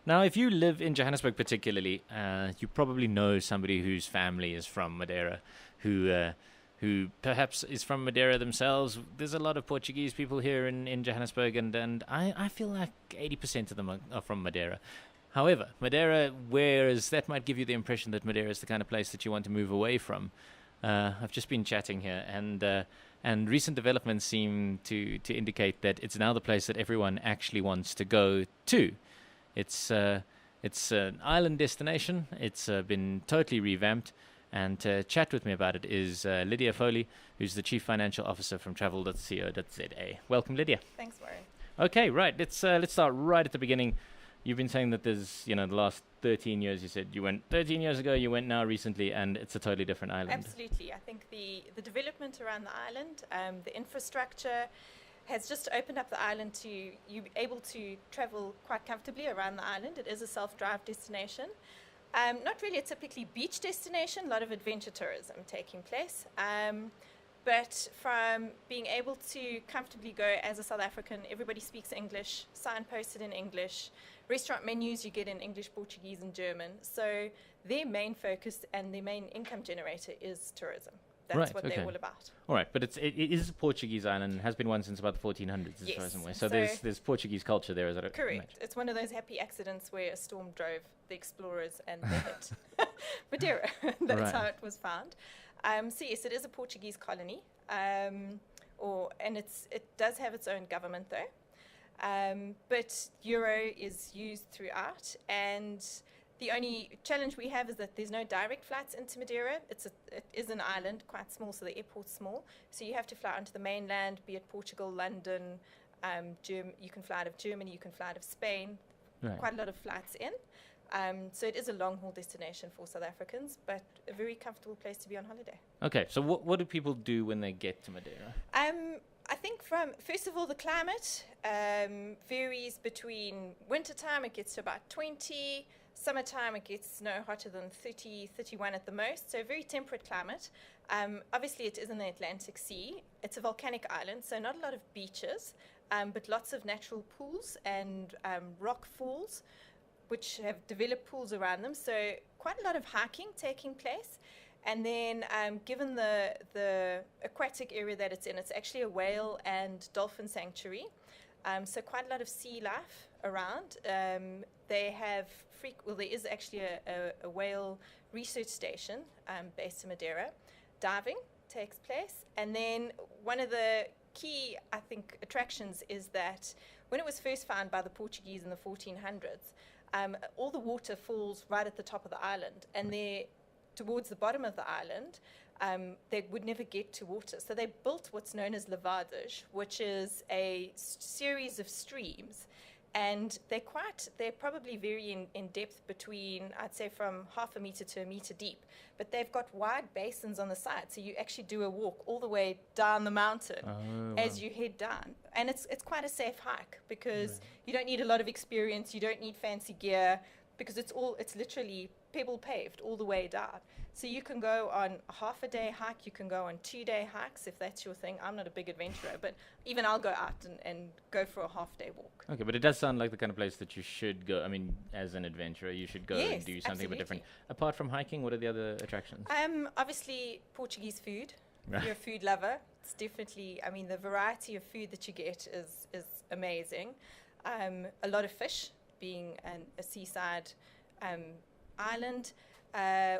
Now, if you live in Johannesburg particularly, you probably know somebody whose family is from Madeira, who perhaps is from Madeira themselves. There's a lot of Portuguese people here in Johannesburg, and I feel like 80% of them are from Madeira. However, Madeira, whereas that might give you the impression that Madeira is the kind of place that you want to move away from, I've just been chatting here, and recent developments seem to indicate that it's now the place that everyone actually wants to go to. It's an island destination. It's been totally revamped. And to chat with me about it is Lydia Folli, who's the Chief Financial Officer from travel.co.za. Welcome, Lydia. Thanks, Warren. Okay, right. Let's start right at the beginning. You've been saying that there's, the last 13 years, you said you went 13 years ago, you went now recently, and it's a totally different island. Absolutely. I think the development around the island, the infrastructure has just opened up the island to you able to travel quite comfortably around the island. It is a self-drive destination. Not really a typically beach destination, a lot of adventure tourism taking place. But from being able to comfortably go as a South African, everybody speaks English, signposted in English, restaurant menus you get in English, Portuguese, and German. So their main focus and their main income generator is tourism. That's what they're all about. All right, but it is a Portuguese island, has been one since about the 1400s, as far as I'm aware. So there's Portuguese culture there, is that correct? Right? It's one of those happy accidents where a storm drove the explorers and they hit Madeira. That's how it was found. So yes, it is a Portuguese colony, and it does have its own government though. But euro is used throughout, and the only challenge we have is that there's no direct flights into Madeira. It is an island, quite small, so the airport's small. So you have to fly onto the mainland, be it Portugal, London, you can fly out of Germany, you can fly out of Spain. Right. Quite a lot of flights in. So it is a long-haul destination for South Africans, but a very comfortable place to be on holiday. Okay, so what do people do when they get to Madeira? I think first of all, the climate varies between wintertime, it gets to about 20, summertime it gets no hotter than 30, 31 at the most, so very temperate climate. Obviously it is in the Atlantic Sea. It's a volcanic island, so not a lot of beaches, but lots of natural pools and rock falls, which have developed pools around them, so quite a lot of hiking taking place. And then given the aquatic area that it's in, it's actually a whale and dolphin sanctuary, so quite a lot of sea life around. There is actually a whale research station based in Madeira. Diving takes place, and then one of the key, I think, attractions is that when it was first found by the Portuguese in the 1400s, all the water falls right at the top of the island, and towards the bottom of the island, they would never get to water. So they built what's known as lavadas, which is a series of streams. And they're probably very in depth between, I'd say, from half a meter to a meter deep. But they've got wide basins on the side, so you actually do a walk all the way down the mountain as you head down. And it's quite a safe hike because you don't need a lot of experience, you don't need fancy gear, because it's literally pebble paved all the way down. So you can go on a half a day hike, you can go on 2-day hikes if that's your thing. I'm not a big adventurer, but even I'll go out and go for a half day walk. Okay, but it does sound like the kind of place that you should go. I mean, as an adventurer, you should go and do something a bit different. Apart from hiking, what are the other attractions? Obviously, Portuguese food. If you're a food lover, it's definitely, the variety of food that you get is amazing. A lot of fish, being a seaside island.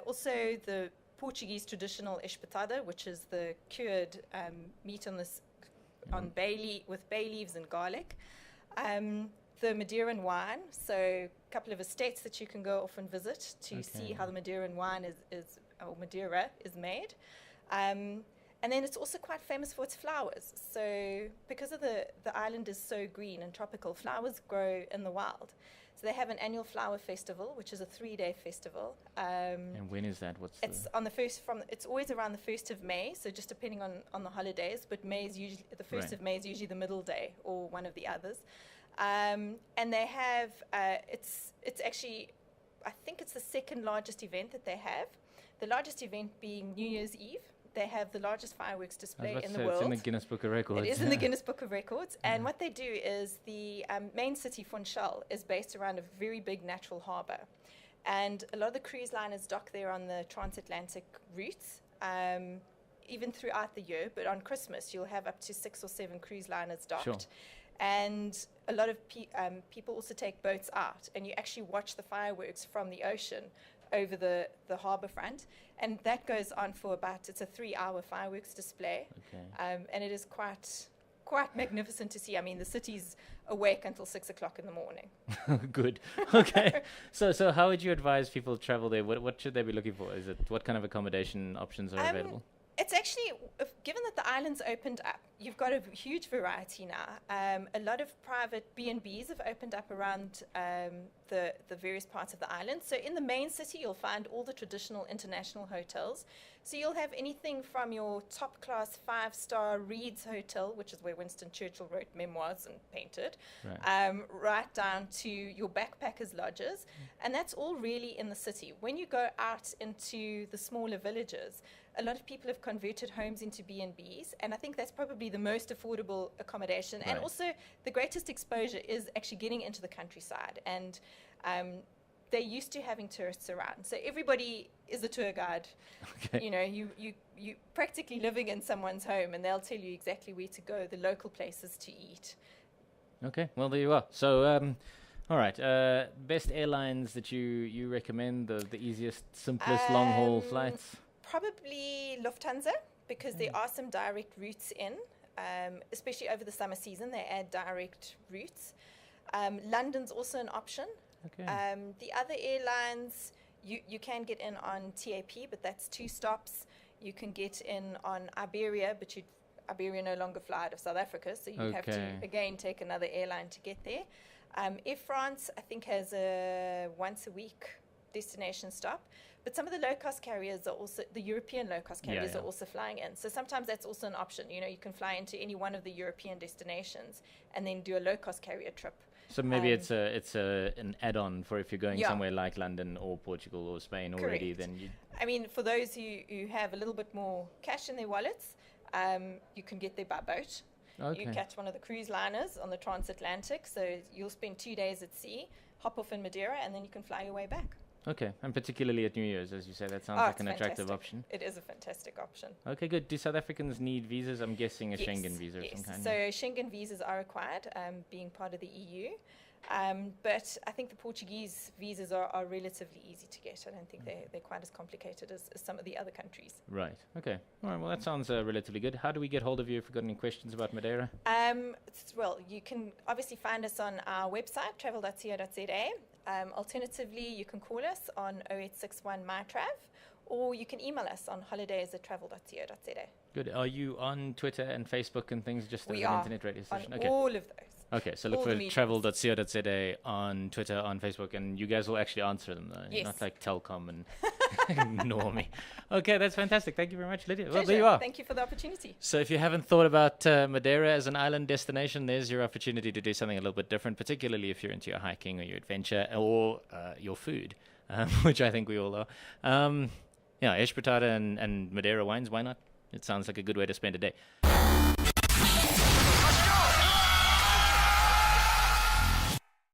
Also the Portuguese traditional espetada, which is the cured meat on bay leaves and garlic. The Madeiran wine, so a couple of estates that you can go off and visit to see how the Madeiran wine or Madeira is made. And then it's also quite famous for its flowers. So because of the island is so green and tropical, flowers grow in the wild. So they have an annual flower festival, which is a 3-day festival. And when is that? It's always around the 1st of May, so just depending on the holidays, but May is usually the 1st of May is usually the middle day or one of the others. And they have it's actually, I think it's the second largest event that they have. The largest event being New Year's Eve, they have the largest fireworks display in the It's world. in the Guinness Book of Records. It is in the Guinness Book of Records. And what they do is the main city, Funchal, is based around a very big natural harbour. And a lot of the cruise liners dock there on the transatlantic routes, even throughout the year. But on Christmas, you'll have up to 6 or 7 cruise liners docked. Sure. And a lot of people also take boats out, and you actually watch the fireworks from the ocean over the harbour front. And that goes on for it's a 3-hour fireworks display. Okay. And it is quite magnificent to see. I mean, the city's awake until 6 o'clock in the morning. Good. Okay. So how would you advise people to travel there? What should they be looking for? What kind of accommodation options are available? It's actually, given that the island's opened up, you've got a huge variety now. A lot of private B&Bs have opened up around the various parts of the island. So in the main city, you'll find all the traditional international hotels. So you'll have anything from your top-class 5-star Reed's Hotel, which is where Winston Churchill wrote memoirs and painted, right down to your backpackers' lodges. And that's all really in the city. When you go out into the smaller villages, a lot of people have converted homes into B&Bs, and I think that's probably the most affordable accommodation. Right. And also the greatest exposure is actually getting into the countryside. And they're used to having tourists around. So everybody is a tour guide. Okay. You know, you practically living in someone's home, and they'll tell you exactly where to go, the local places to eat. Okay, well, there you are. So, all right, best airlines that you recommend, the easiest, simplest long-haul flights? Probably Lufthansa, because there are some direct routes in, especially over the summer season. They add direct routes. London's also an option. Okay. The other airlines, you can get in on TAP, but that's 2 stops. You can get in on Iberia, but Iberia no longer fly out of South Africa, so you have to, again, take another airline to get there. Air France, I think, has a once-a-week destination stop. But some of the low-cost carriers are also, the European low-cost carriers are also flying in. So sometimes that's also an option. You know, you can fly into any one of the European destinations and then do a low-cost carrier trip. So maybe it's an add-on for if you're going somewhere like London or Portugal or Spain already. Then I mean, for those who have a little bit more cash in their wallets, you can get there by boat. Okay. You catch one of the cruise liners on the transatlantic, so you'll spend 2 days at sea, hop off in Madeira, and then you can fly your way back. Okay, and particularly at New Year's, as you say, that sounds like an attractive option. It is a fantastic option. Okay, good. Do South Africans need visas? I'm guessing a Schengen visa of some kind. So Schengen visas are required, being part of the EU. But I think the Portuguese visas are relatively easy to get. I don't think they're quite as complicated as some of the other countries. Right. Okay. All right. Well, that sounds relatively good. How do we get hold of you if you've got any questions about Madeira? Well, you can obviously find us on our website, travel.co.za. Alternatively, you can call us on 0861 MyTrav, or you can email us on holidays@travel.co.za. Good. Are you on Twitter and Facebook and things just as an internet radio station? On all of those. Okay, so look for travel.co.za on Twitter, on Facebook, and you guys will actually answer them, though. Yes. Not like Telcom and ignore me. Okay, that's fantastic. Thank you very much, Lydia. Pleasure. Well, there you are. Thank you for the opportunity. So if you haven't thought about Madeira as an island destination, there's your opportunity to do something a little bit different, particularly if you're into your hiking or your adventure or your food, which I think we all are. Espretada and Madeira wines, why not? It sounds like a good way to spend a day.